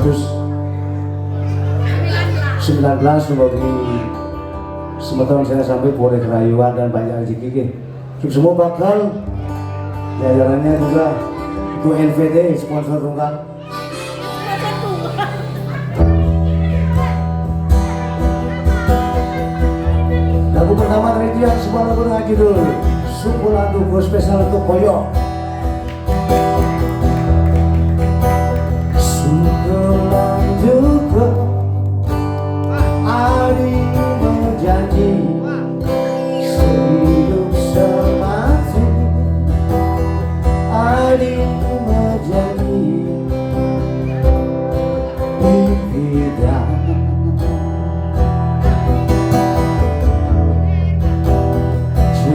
semoga semua saya sampai boleh kerayuan dan banyak rezeki. Kita semua bakal jajarannya juga itu NVD sponsor tunggal. Lagu pertama dari dia sebuah lagu dengan judul Sumpulan Duku spesial untuk Koyo. Sumpulan Duku Ari berjanji sehidup semati. Ari berjanji dividam.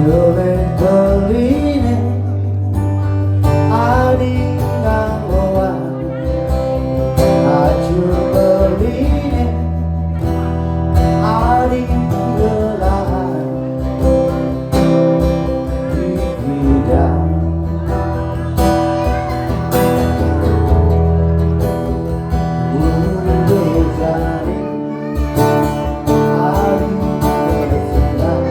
Jelek beline Ari nganggoan Ajur beline Ari gelahan di bidang mundur jari Ari bersilang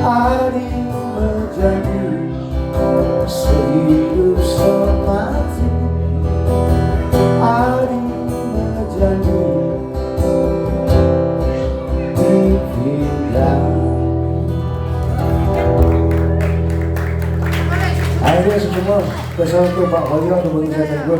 Ari menjadi sehidup semati. Ari menjadi dividam. Akhirnya semua pesan untuk Pak Koyo untuk mengingatkan gue,